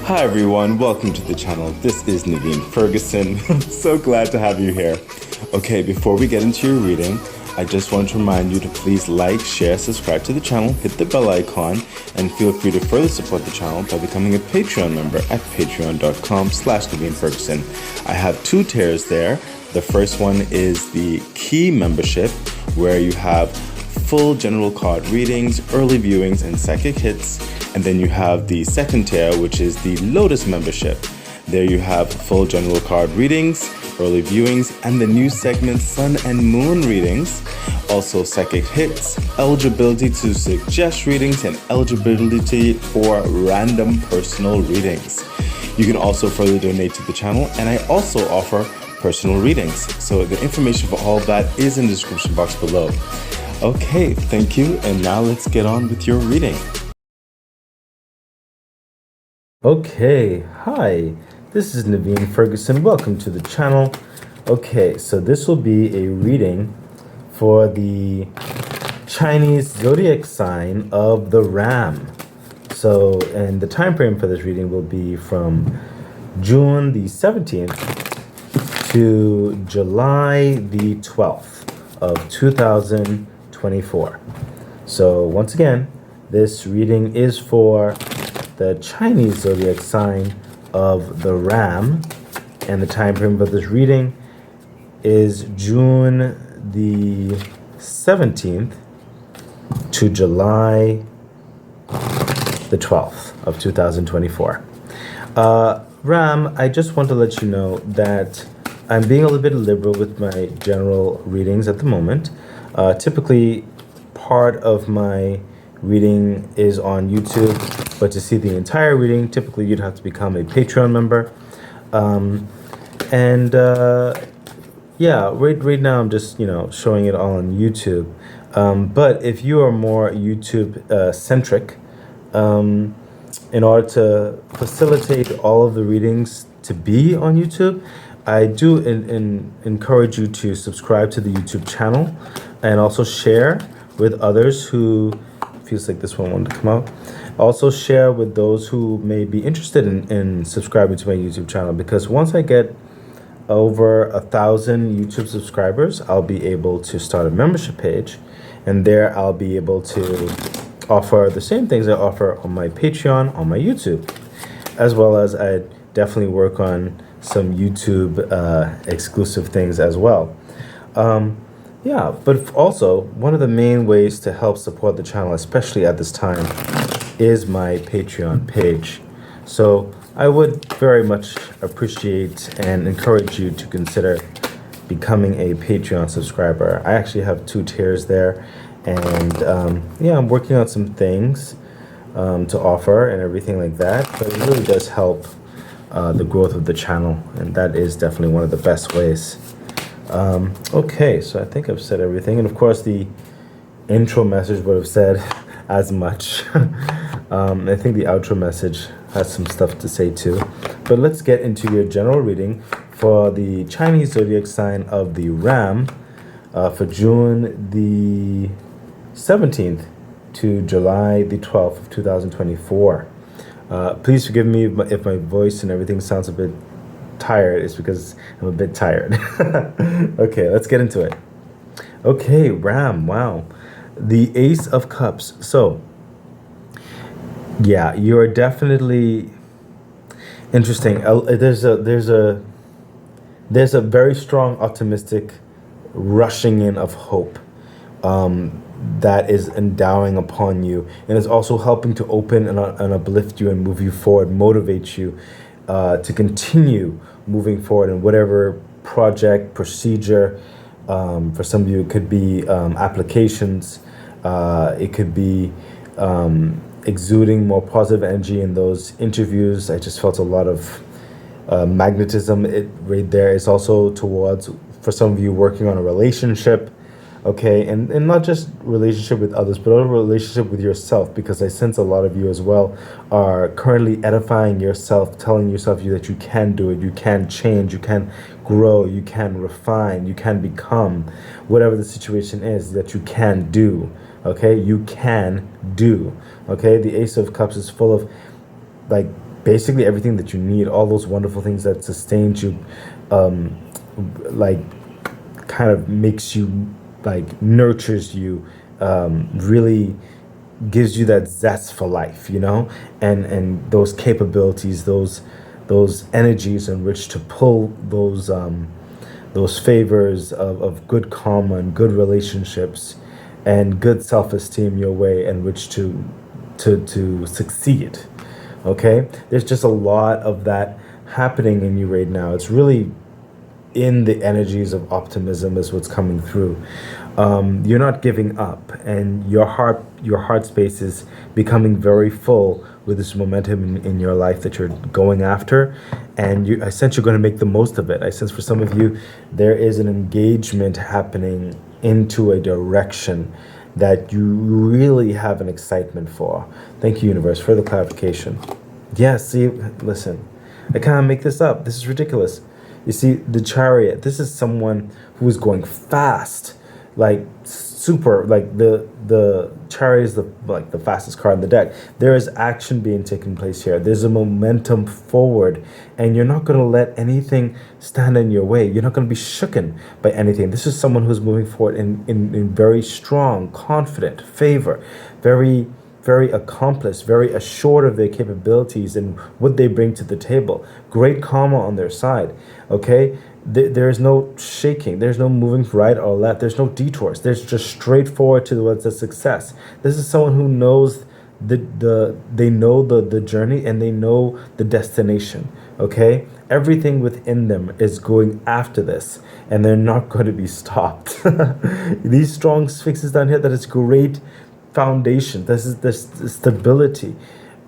Hi everyone, welcome to the channel. This is Naveen Ferguson. I'm so glad to have you here. Okay, before we get into your reading, I just want to remind you to please like, share, subscribe to the channel, hit the bell icon, and feel free to further support the channel by becoming a Patreon member at patreon.com/Naveen Ferguson. I have two tiers there. The first one is the Key membership, where you have full general card readings, early viewings, and psychic hits. And then you have the second tier, which is the Lotus membership. There you have full general card readings, early viewings, and the new segment Sun and Moon readings. Also psychic hits, eligibility to suggest readings, and eligibility for random personal readings. You can also further donate to the channel, and I also offer personal readings. So the information for all of that is in the description box below. Okay, thank you, and now let's get on with your reading. Okay, hi, this is Naveen Ferguson. Welcome to the channel. Okay, so this will be a reading for the Chinese zodiac sign of the Ram. So, and the time frame for this reading will be from June the 17th to July the 12th of 2024. So once again, this reading is for the Chinese zodiac sign of the Ram, and the time frame for this reading is June the 17th to July the 12th of 2024. Ram, I just want to let you know that I'm being a little bit liberal with my general readings at the moment. Typically, part of my reading is on YouTube, but to see the entire reading, typically you'd have to become a Patreon member. Yeah, right now I'm just, showing it all on YouTube. But if you are more YouTube centric, in order to facilitate all of the readings to be on YouTube, I do encourage you to subscribe to the YouTube channel and also share with others who feels like this one wanted to come out. Also share with those who may be interested in subscribing to my YouTube channel, because once I get over 1,000 YouTube subscribers, I'll be able to start a membership page, and there I'll be able to offer the same things I offer on my Patreon, on my YouTube, as well as I definitely work on some YouTube exclusive things as well. Yeah, but also one of the main ways to help support the channel, especially at this time, is my Patreon page. So I would very much appreciate and encourage you to consider becoming a Patreon subscriber. I actually have two tiers there, and yeah, I'm working on some things to offer and everything like that, but it really does help the growth of the channel, and that is definitely one of the best ways. Okay, so I think I've said everything, and of course the intro message would have said as much. I think the outro message has some stuff to say too, but let's get into your general reading for the Chinese zodiac sign of the Ram for June the 17th to July the 12th of 2024. Please forgive me if my voice and everything sounds a bit tired. It's because I'm a bit tired. Okay, let's get into it. Okay, Ram, wow. The Ace of Cups. So, yeah, you're definitely interesting. There's a very strong optimistic rushing in of hope that is endowing upon you, and is also helping to open and uplift you and move you forward, motivate you to continue moving forward in whatever project, procedure. For some of you, it could be applications. It could be exuding more positive energy in those interviews. I just felt a lot of magnetism right there. It's also towards, for some of you, working on a relationship. Okay, and not just relationship with others, but a relationship with yourself, because I sense a lot of you as well are currently edifying yourself, telling yourself that you can do it, you can change, you can grow, you can refine, you can become, whatever the situation is that you can do. Okay, you can do. Okay, the Ace of Cups is full of like basically everything that you need, all those wonderful things that sustains you, um, like kind of makes you, like nurtures you, really gives you that zest for life, you know, and those capabilities, those energies in which to pull those favors of good karma and good relationships and good self-esteem your way in which to succeed. Okay, there's just a lot of that happening in you right now. It's really in the energies of optimism is what's coming through. You're not giving up, and your heart space is becoming very full with this momentum in your life that you're going after, and I sense you're going to make the most of it. I sense for some of you there is an engagement happening into a direction that you really have an excitement for. Thank you, universe, for the clarification. Yeah, see, listen, I can't make this up. This is ridiculous. You see, the Chariot, this is someone who is going fast, like super, like the Chariot is the fastest card in the deck. There is action being taken place here. There's a momentum forward, and you're not going to let anything stand in your way. You're not going to be shooken by anything. This is someone who's moving forward in very strong, confident favor, very accomplished, very assured of their capabilities and what they bring to the table. Great karma on their side, okay? There's no shaking. There's no moving right or left. There's no detours. There's just straightforward towards the success. This is someone who knows they know the journey and they know the destination, okay? Everything within them is going after this, and they're not going to be stopped. These strong fixes down here, that is great foundation. This is this stability.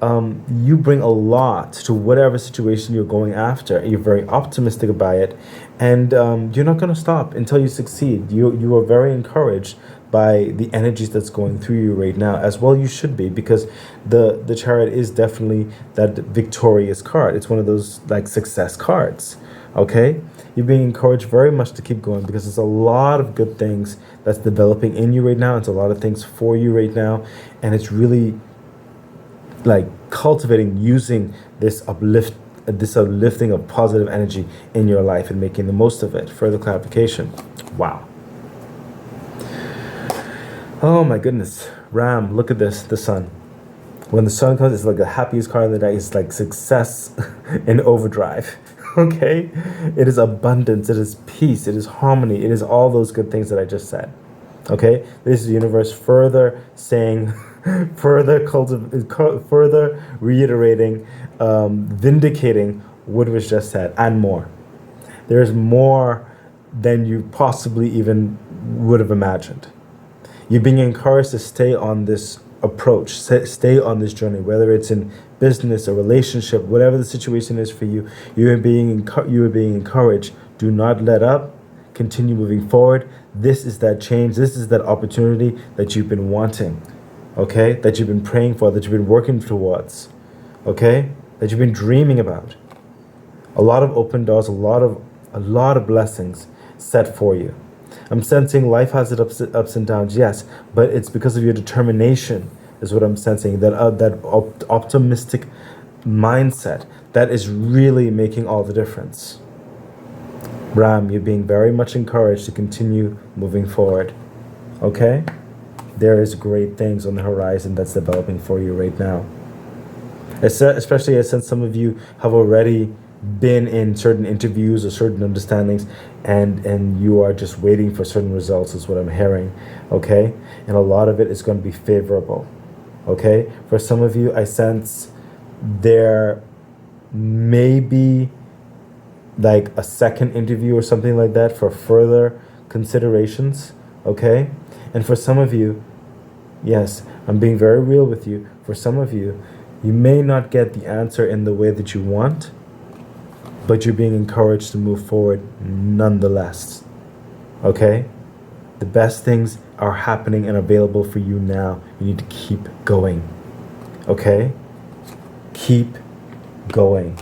You bring a lot to whatever situation you're going after. You're very optimistic about it, and you're not going to stop until you succeed. You are very encouraged by the energies that's going through you right now, as well you should be, because the Chariot is definitely that victorious card. It's one of those like success cards. Okay, you're being encouraged very much to keep going, because there's a lot of good things that's developing in you right now. It's a lot of things for you right now, and it's really like cultivating, using this uplifting of positive energy in your life and making the most of it. Further clarification. Wow. Oh my goodness. Ram, look at this, the sun. When the sun comes, it's like the happiest card of the day. It's like success in overdrive. Okay? It is abundance, it is peace, it is harmony, it is all those good things that I just said. Okay? This is the universe further saying, further reiterating, vindicating what was just said, and more. There's more than you possibly even would have imagined. You're being encouraged to stay on this approach, stay on this journey, whether it's in business, a relationship, whatever the situation is for you. You are being encouraged. Do not let up. Continue moving forward. This is that change. This is that opportunity that you've been wanting, okay? That you've been praying for, that you've been working towards, okay? That you've been dreaming about. A lot of open doors, a lot of blessings set for you. I'm sensing life has its ups and downs, yes, but it's because of your determination, is what I'm sensing. That optimistic mindset that is really making all the difference. Ram, you're being very much encouraged to continue moving forward. Okay? There is great things on the horizon that's developing for you right now. Especially since some of you have already been in certain interviews or certain understandings, and you are just waiting for certain results, is what I'm hearing. Okay? And a lot of it is going to be favorable. Okay? For some of you, I sense there may be like a second interview or something like that for further considerations. Okay? And for some of you, yes, I'm being very real with you. For some of you, you may not get the answer in the way that you want, but you're being encouraged to move forward nonetheless. Okay? The best things are happening and available for you now. You need to keep going. Okay? Keep going.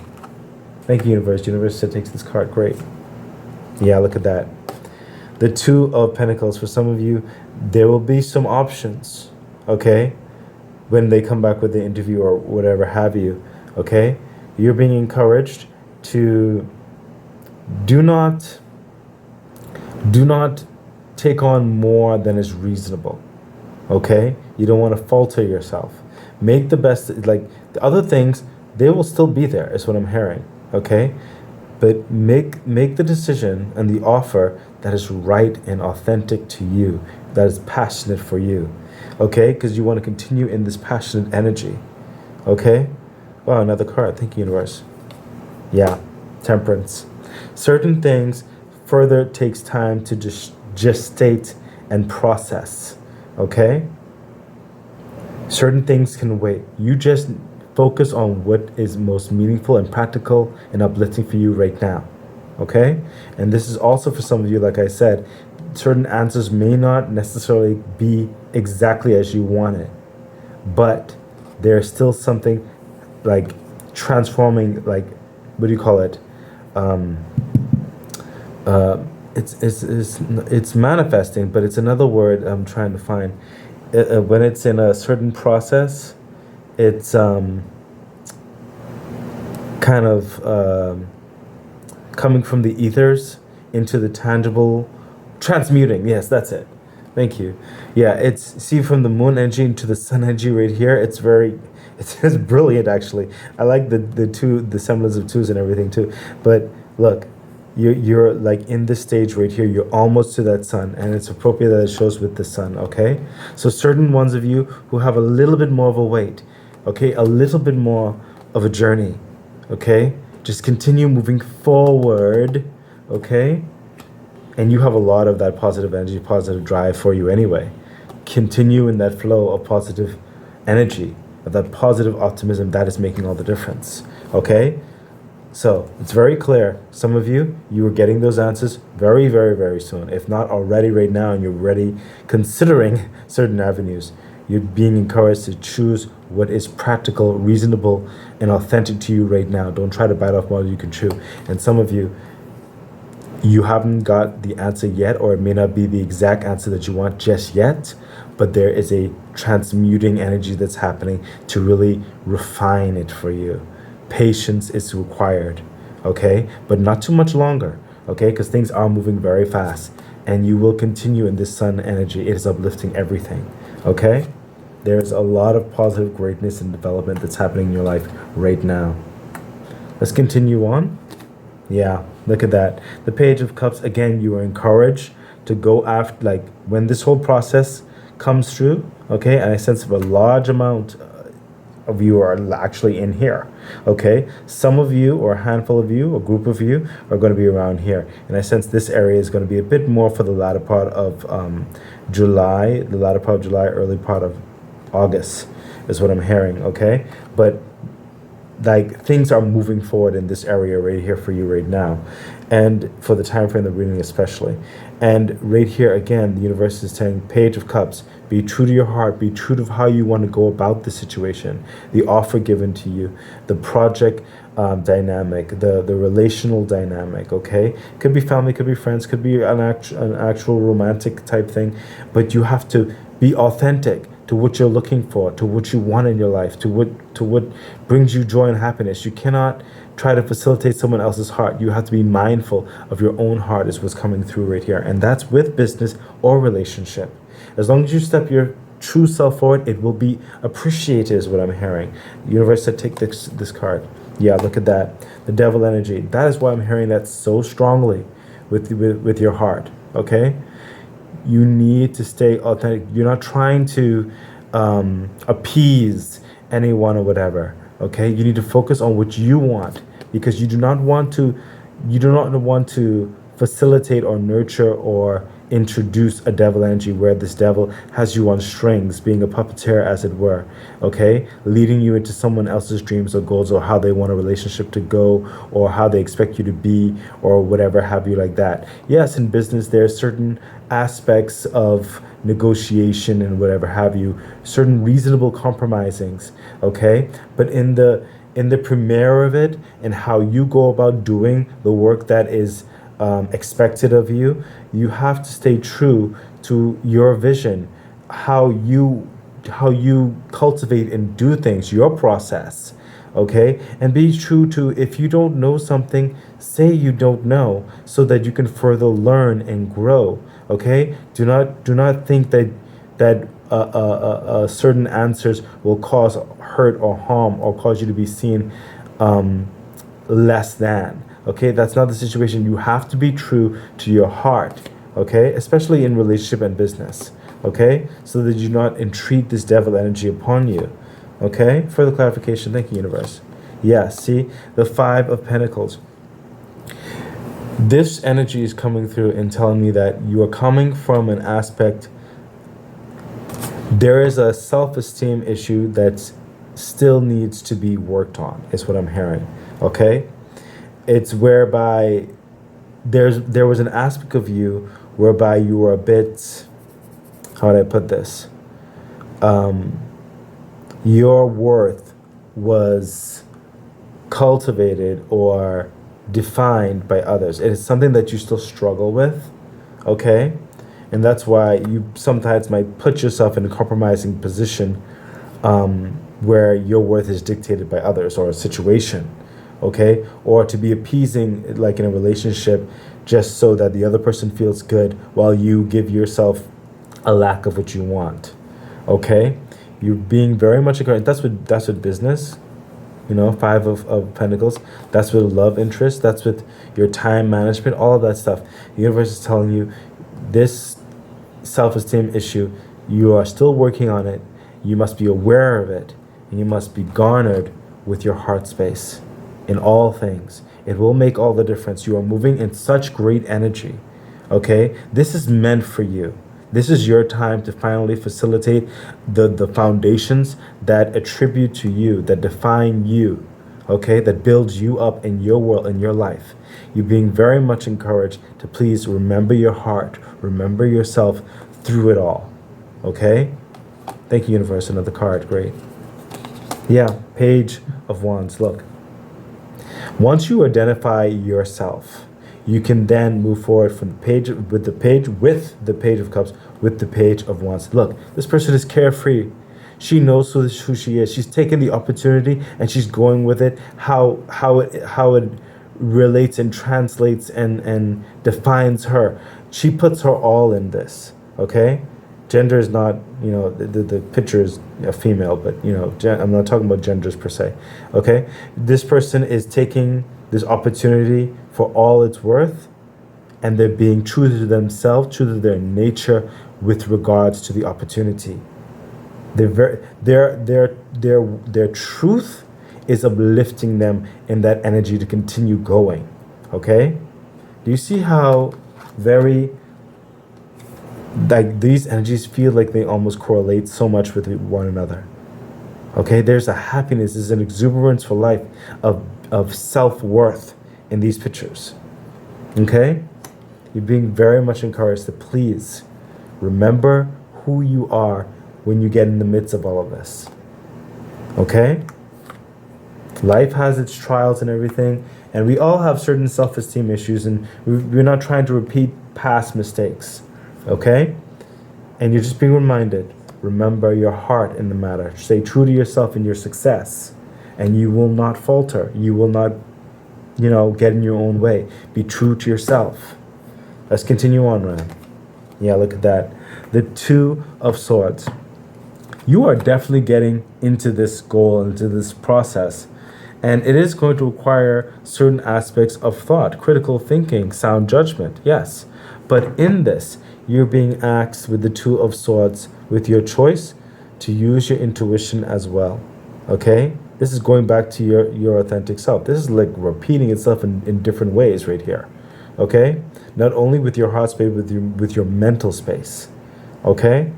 Thank you, universe. Universe takes this card. Great. Yeah, look at that. The Two of Pentacles. For some of you, there will be some options. Okay? When they come back with the interview or whatever have you. Okay? You're being encouraged to do not take on more than is reasonable. Okay? You don't want to falter yourself. Make the best, like the other things, they will still be there, is what I'm hearing. Okay? But make the decision and the offer that is right and authentic to you, that is passionate for you. Okay? Because you want to continue in this passionate energy. Okay? Wow, another card. Thank you, universe. Yeah, temperance. Certain things further takes time to just gestate and process. Okay? Certain things can wait. You just focus on what is most meaningful and practical and uplifting for you right now. Okay? And this is also for some of you, like I said, certain answers may not necessarily be exactly as you want it, but there's still something like transforming, like, what do you call it? It's manifesting, but it's another word I'm trying to find. When it's in a certain process, it's kind of coming from the ethers into the tangible, transmuting. Yes, that's it. Thank you. Yeah, it's, see, from the moon energy into the sun energy right here. It's brilliant, actually. I like the semblance of twos and everything too. But look, you're like in this stage right here. You're almost to that sun, and it's appropriate that it shows with the sun. Okay, so certain ones of you who have a little bit more of a weight, okay, a little bit more of a journey, okay, just continue moving forward, okay, and you have a lot of that positive energy, positive drive for you anyway. Continue in that flow of positive energy, of that positive optimism. That is making all the difference. Okay? So it's very clear. Some of you are getting those answers very, very, very soon. If not already right now, and you're already considering certain avenues, you're being encouraged to choose what is practical, reasonable, and authentic to you right now. Don't try to bite off more than you can chew. And some of you haven't got the answer yet, or it may not be the exact answer that you want just yet, but there is a transmuting energy that's happening to really refine it for you. Patience is required, okay? But not too much longer, okay? Because things are moving very fast, and you will continue in this sun energy. It is uplifting everything, okay? There's a lot of positive greatness and development that's happening in your life right now. Let's continue on. Yeah, look at that. The Page of Cups, again, you are encouraged to go after, like, when this whole process comes through, okay, and I sense a large amount of you are actually in here, okay? Some of you, or a handful of you, a group of you, are going to be around here. And I sense this area is going to be a bit more for the latter part of July, early part of August is what I'm hearing, okay? But like, things are moving forward in this area right here for you right now, and for the time frame of the reading especially. And right here again, the universe is saying, Page of Cups, be true to your heart, be true to how you want to go about the situation, the offer given to you, the project dynamic, the relational dynamic, okay? Could be family, could be friends, could be an actual romantic type thing, but you have to be authentic to what you're looking for, to what you want in your life, to what brings you joy and happiness. You cannot try to facilitate someone else's heart. You have to be mindful of your own heart, is what's coming through right here. And that's with business or relationship. As long as you step your true self forward, it will be appreciated, is what I'm hearing. The universe said, take this card. Yeah, look at that. The Devil energy. That is why I'm hearing that so strongly with your heart, okay? You need to stay authentic. You're not trying to appease anyone or whatever, okay? You need to focus on what you want, because you do not want to facilitate or nurture or introduce a devil energy where this devil has you on strings, being a puppeteer, as it were, okay? Leading you into someone else's dreams or goals, or how they want a relationship to go, or how they expect you to be, or whatever have you, like that. Yes, in business, there are certain aspects of negotiation and whatever have you, certain reasonable compromisings, okay? But in the premiere of it, and how you go about doing the work that is expected of you, you have to stay true to your vision, how you cultivate and do things, your process, okay? And be true to, if you don't know something, say you don't know, so that you can further learn and grow, okay? Do not think that certain answers will cause hurt or harm or cause you to be seen less than. Okay, that's not the situation. You have to be true to your heart. Okay, especially in relationship and business. Okay, so that you do not entreat this devil energy upon you. Okay, further clarification. Thank you, universe. Yes, see the Five of Pentacles. This energy is coming through and telling me that you are coming from an aspect. There is a self-esteem issue that still needs to be worked on, is what I'm hearing. Okay, it's whereby there was an aspect of you whereby you were a bit, how do I put this? Your worth was cultivated or defined by others. It is something that you still struggle with, okay? And that's why you sometimes might put yourself in a compromising position where your worth is dictated by others or a situation, okay? Or to be appeasing, like in a relationship, just so that the other person feels good while you give yourself a lack of what you want, okay? You're being very much encouraged. That's what business, Five of Pentacles. That's with love interest. That's with your time management, all of that stuff. The universe is telling you this self-esteem issue, you are still working on it. You must be aware of it, and you must be garnered with your heart space in all things. It will make all the difference. You are moving in such great energy, okay? This is meant for you. This is your time to finally facilitate the foundations that attribute to you, that define you, okay? That builds you up in your world, in your life. You're being very much encouraged to please remember your heart, remember yourself through it all, okay? Thank you, universe. Another card, great. Yeah, Page of Wands, look. Once you identify yourself, you can then move forward from the Page of Cups, with the Page of Wands. Look, this person is carefree. She knows who she is. She's taken the opportunity and she's going with it. How it relates and translates and defines her. She puts her all in this. Okay, gender is not, the picture is a female, but I'm not talking about genders per se. Okay, this person is taking this opportunity for all it's worth, and they're being true to themselves, true to their nature with regards to the opportunity. Their truth is uplifting them in that energy to continue going. Okay? Do you see how very, like, these energies feel like they almost correlate so much with one another? Okay? There's a happiness, there's an exuberance for life of self-worth in these pictures. Okay? You're being very much encouraged to please remember who you are when you get in the midst of all of this. Okay? Life has its trials and everything, and we all have certain self-esteem issues, and we're not trying to repeat past mistakes. Okay? And you're just being reminded, remember your heart in the matter. Stay true to yourself and your success, and you will not falter. You will not, get in your own way. Be true to yourself. Let's continue on, Ram. Yeah, look at that. The Two of Swords. You are definitely getting into this goal, into this process. And it is going to require certain aspects of thought, critical thinking, sound judgment, yes. But in this, you're being asked with the Two of Swords, with your choice, to use your intuition as well, okay? This is going back to your authentic self. This is like repeating itself in different ways right here, okay? Not only with your heart space, with your mental space, okay?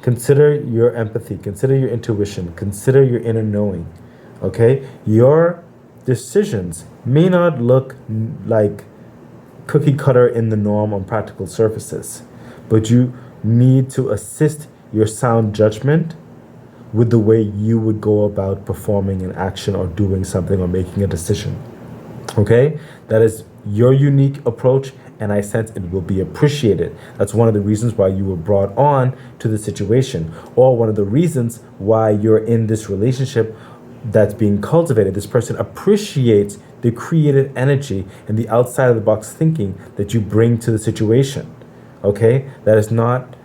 Consider your empathy, consider your intuition, consider your inner knowing, okay? Your decisions may not look like cookie cutter in the norm on practical surfaces, but you need to assist your sound judgment with the way you would go about performing an action or doing something or making a decision, okay? That is your unique approach, and I sense it will be appreciated. That's one of the reasons why you were brought on to the situation, or one of the reasons why you're in this relationship that's being cultivated. This person appreciates the creative energy and the outside of the box thinking that you bring to the situation. Okay? That is not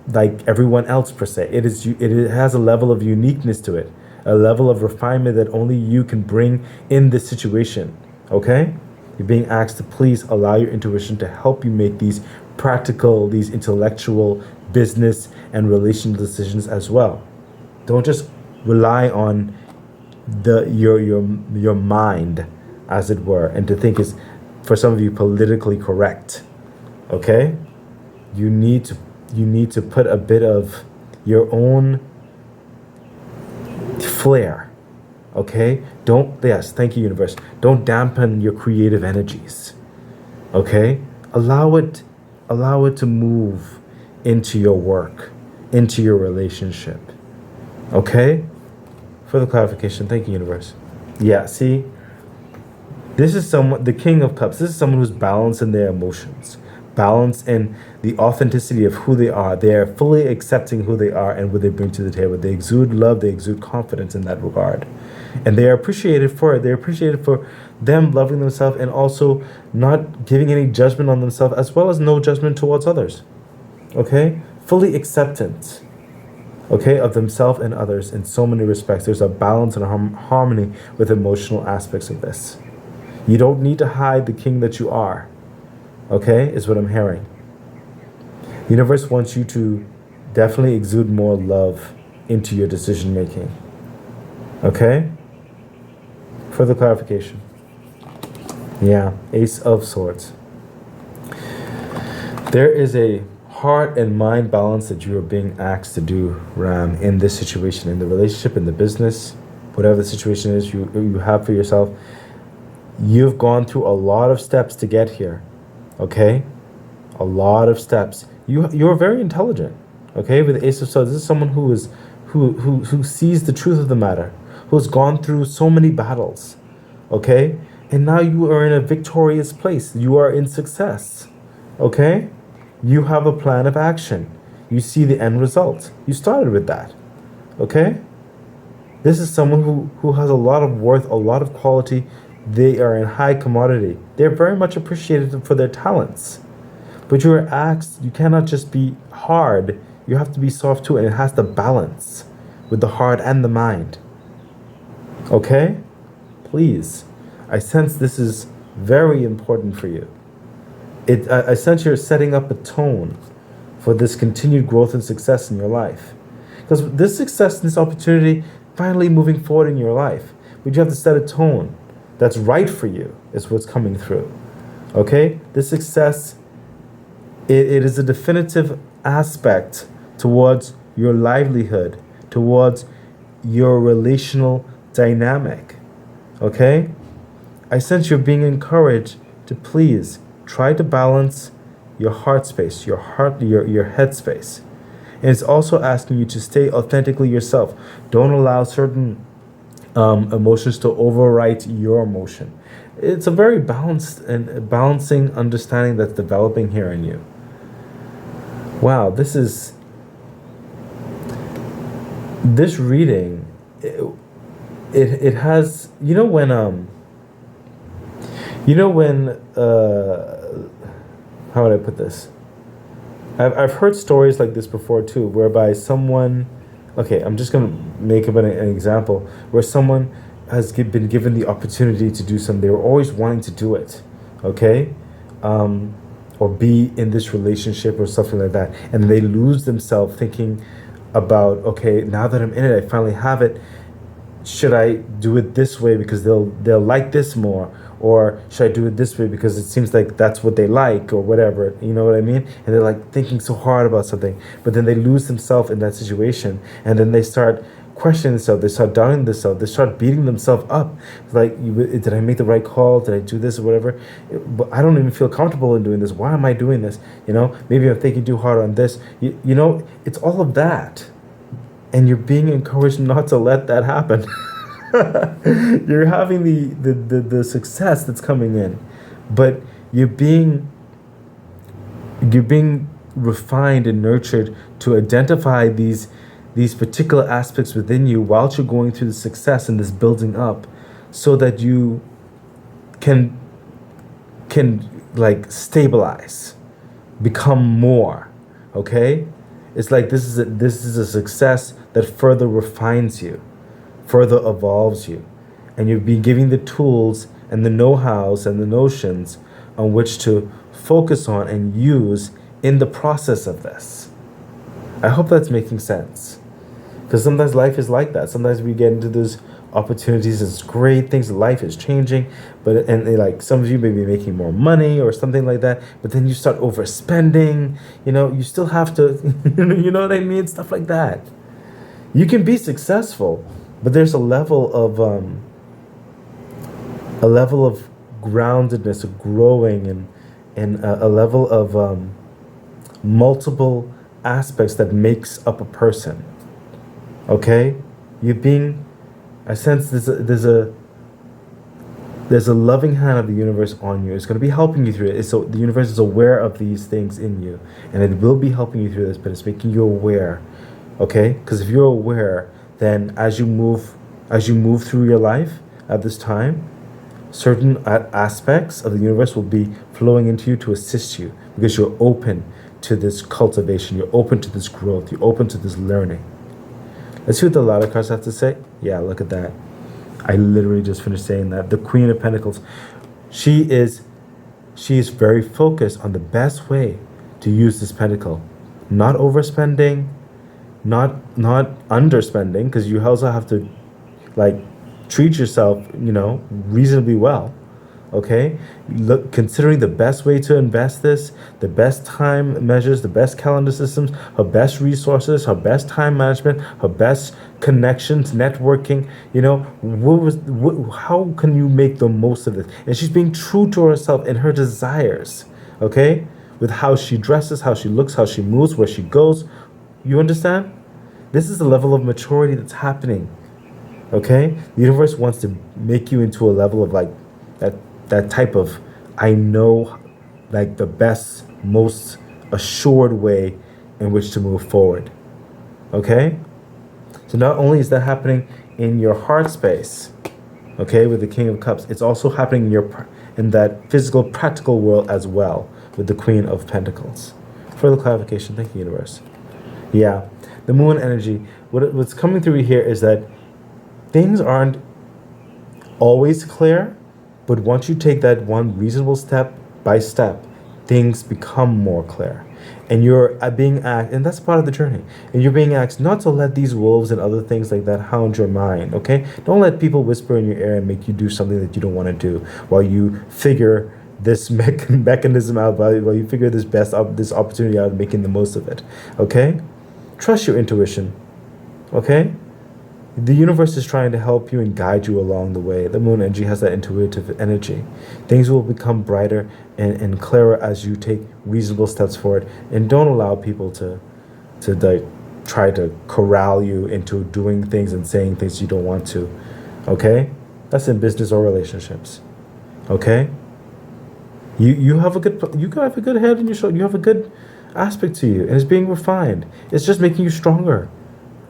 like everyone else per se. It has a level of uniqueness to it, a level of refinement that only you can bring in this situation. Okay? You're being asked to please allow your intuition to help you make these practical, these intellectual, business, and relational decisions as well. Don't just rely on your mind, as it were, and to think is, for some of you, politically correct. Okay? You need to put a bit of your own flair. Okay? Thank you, universe. Don't dampen your creative energies. Okay? Allow it to move into your work, into your relationship. Okay? Further clarification. Thank you, universe. Yeah, see? This is the King of Cups. This is someone who's balanced in their emotions, balanced in the authenticity of who they are. They are fully accepting who they are and what they bring to the table. They exude love. They exude confidence in that regard. And they are appreciated for it. They're appreciated for them loving themselves and also not giving any judgment on themselves, as well as no judgment towards others. Okay? Fully acceptance, okay, of themselves and others in so many respects. There's a balance and harmony with emotional aspects of this. You don't need to hide the king that you are, okay, is what I'm hearing. The universe wants you to definitely exude more love into your decision making. Okay? Further clarification. Yeah, Ace of Swords. There is a heart and mind balance that you are being asked to do, Ram, in this situation, in the relationship, in the business, whatever the situation is you have for yourself. You've gone through a lot of steps to get here, okay? A lot of steps. You're very intelligent, okay? With the Ace of Swords, this is someone who sees the truth of the matter, who's gone through so many battles, okay? And now you are in a victorious place. You are in success, okay? You have a plan of action. You see the end result. You started with that, okay? This is someone who has a lot of worth, a lot of quality. They are in high commodity. They're very much appreciated for their talents. But you are asked, you cannot just be hard. You have to be soft too, and it has to balance with the heart and the mind. Okay? Please. I sense this is very important for you. I sense you're setting up a tone for this continued growth and success in your life. Because this success and this opportunity finally moving forward in your life, but you have to set a tone that's right for you, is what's coming through. Okay? This success, it is a definitive aspect towards your livelihood, towards your relational dynamic. Okay? I sense you're being encouraged to please try to balance your heart space, your head space. And it's also asking you to stay authentically yourself. Don't allow certain emotions to overwrite your emotion. It's a very balanced and balancing understanding that's developing here in you. Wow, this reading, it has, how would I put this? I've heard stories like this before too, whereby someone, okay, I'm just going to make up an example, where someone has been given the opportunity to do something. They were always wanting to do it, okay? Or be in this relationship or something like that. And they lose themselves thinking about, okay, now that I'm in it, I finally have it. Should I do it this way because they'll like this more? Or should I do it this way because it seems like that's what they like, or whatever, you know what I mean? And they're like thinking so hard about something, but then they lose themselves in that situation, and then they start questioning themselves, they start doubting themselves, they start beating themselves up. Like, did I make the right call? Did I do this or whatever? But I don't even feel comfortable in doing this. Why am I doing this? Maybe I'm thinking too hard on this. It's all of that. And you're being encouraged not to let that happen. You're having the success that's coming in, but you're being refined and nurtured to identify these these particular aspects within you while you're going through the success and this building up, so that you can like stabilize, become more. Okay, it's like this is a success that further refines you, further evolves you, and you'll be giving the tools and the know-hows and the notions on which to focus on and use in the process of this. I hope that's making sense. Because sometimes life is like that. Sometimes we get into those opportunities, it's great, things, life is changing, and like some of you may be making more money or something like that, but then you start overspending, you still have to, you know what I mean? Stuff like that. You can be successful, but there's a level of groundedness, of growing, and a level of multiple aspects that makes up a person. Okay, I sense there's a loving hand of the universe on you. It's going to be helping you through it. So the universe is aware of these things in you, and it will be helping you through this. But it's making you aware. Okay, because if you're aware, then as you move through your life at this time, certain aspects of the universe will be flowing into you to assist you, because you're open to this cultivation, you're open to this growth, you're open to this learning. Let's see what the Ladder cards have to say. Yeah, look at that. I literally just finished saying that. The Queen of Pentacles. She is very focused on the best way to use this pentacle. Not overspending, not underspending, because you also have to like treat yourself, reasonably well. Okay, look, considering the best way to invest this, the best time measures, the best calendar systems, her best resources, her best time management, her best connections, networking. How can you make the most of this? And she's being true to herself and her desires. Okay, with how she dresses, how she looks, how she moves, where she goes. You understand? This is the level of maturity that's happening. Okay, the universe wants to make you into a level of like that type of, I know, like the best, most assured way in which to move forward. Okay? So not only is that happening in your heart space, okay, with the King of Cups, it's also happening in that physical, practical world as well, with the Queen of Pentacles. Further clarification, thank you, universe. Yeah, the Moon energy, what's coming through here is that things aren't always clear, but once you take that one reasonable step by step, things become more clear. And you're being asked, and that's part of the journey, and you're being asked not to let these wolves and other things like that hound your mind, okay? Don't let people whisper in your ear and make you do something that you don't want to do while you figure this mechanism out, while you figure this opportunity out and making the most of it, okay? Trust your intuition, okay? The universe is trying to help you and guide you along the way. The Moon energy has that intuitive energy. Things will become brighter and clearer as you take reasonable steps forward. And don't allow people to try to corral you into doing things and saying things you don't want to. Okay? That's in business or relationships. Okay? You have a good head on your shoulder. You have a good aspect to you, and it's being refined. It's just making you stronger.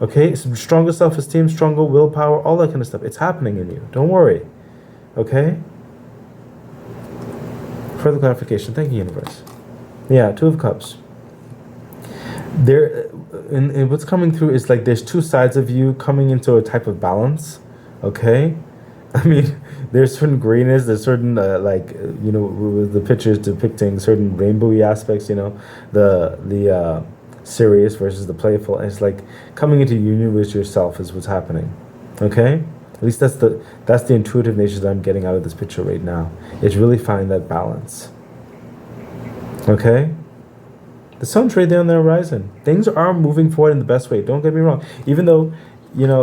Okay, some stronger self-esteem, stronger willpower, all that kind of stuff. It's happening in you. Don't worry. Okay? Further clarification. Thank you, universe. Yeah, Two of Cups. And what's coming through is like there's two sides of you coming into a type of balance. Okay? I mean, there's certain grayness, there's certain, with the pictures depicting certain rainbowy aspects, the serious versus the playful, and it's like coming into union with yourself is what's happening. Okay, at least that's the intuitive nature that I'm getting out of this picture right now. It's really finding that balance. Okay, the sun's right there on the horizon. Things are moving forward in the best way, don't get me wrong, even though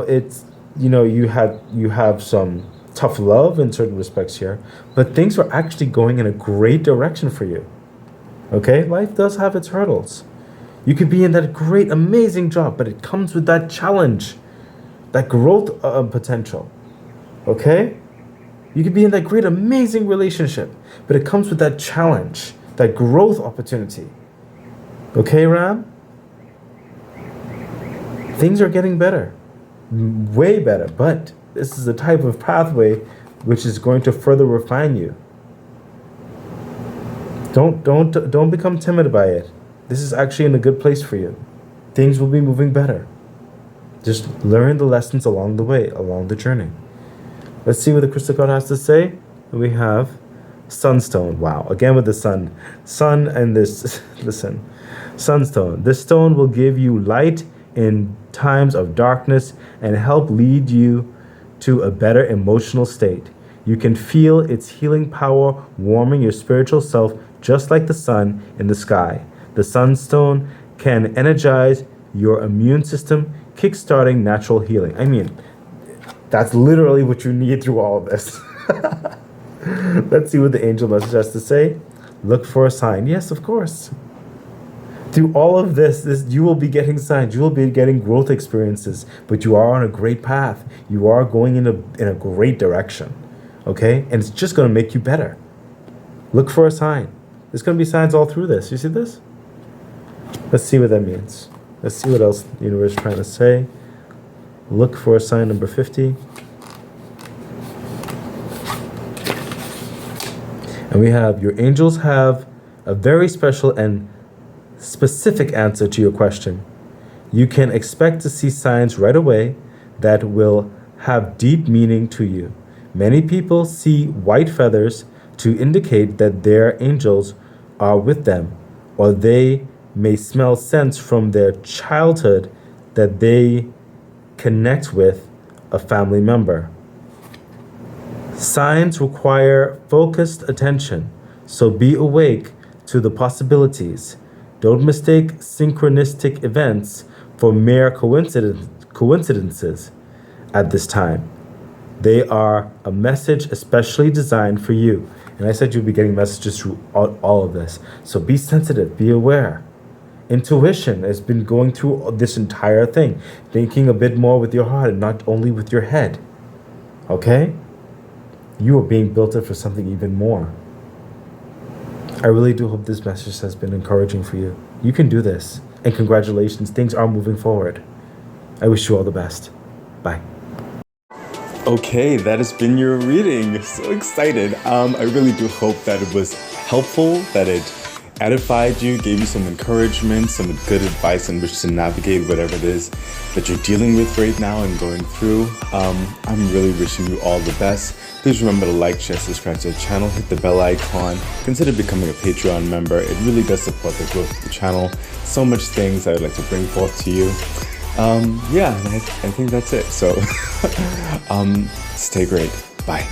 it's you have some tough love in certain respects here, but things are actually going in a great direction for you. Okay, life does have its hurdles. You could be in that great, amazing job, but it comes with that challenge, that growth potential, okay? You could be in that great, amazing relationship, but it comes with that challenge, that growth opportunity. Okay, Ram? things are getting better, way better. But this is a type of pathway which is going to further refine you. Don't become timid by it. This is actually in a good place for you. Things will be moving better. Just learn the lessons along the way, along the journey. Let's see what the crystal card has to say. We have Sunstone. Wow, again with the sun. Sun and this, listen. Sunstone. This stone will give you light in times of darkness and help lead you to a better emotional state. You can feel its healing power warming your spiritual self just like the sun in the sky. The sunstone can energize your immune system, kickstarting natural healing. I mean, that's literally what you need through all of this. Let's see what the angel message has to say. Look for a sign. Yes, of course. Through all of this, you will be getting signs. You will be getting growth experiences. But you are on a great path. You are going in a great direction. Okay? And it's just going to make you better. Look for a sign. There's going to be signs all through this. You see this? Let's see what that means. Let's see what else the universe is trying to say. Look for a sign, number 50. And we have, your angels have a very special and specific answer to your question. You can expect to see signs right away that will have deep meaning to you. Many people see white feathers to indicate that their angels are with them, or they may smell scents from their childhood that they connect with a family member. Signs require focused attention, so be awake to the possibilities. Don't mistake synchronistic events for mere coincidences at this time. They are a message especially designed for you. And I said you'll be getting messages through all of this. So be sensitive, be aware. Intuition has been going through this entire thing. Thinking a bit more with your heart and not only with your head. Okay? You are being built up for something even more. I really do hope this message has been encouraging for you. You can do this. And congratulations, things are moving forward. I wish you all the best. Bye. Okay, that has been your reading. So excited. I really do hope that it was helpful, that it edified you, gave you some encouragement, some good advice on which to navigate whatever it is that you're dealing with right now and going through. I'm really wishing you all the best. Please remember to like, share, subscribe to the channel, hit the bell icon, consider becoming a Patreon member. It really does support the growth of the channel. So much things I would like to bring forth to you. Yeah, I think that's it. So stay great. Bye.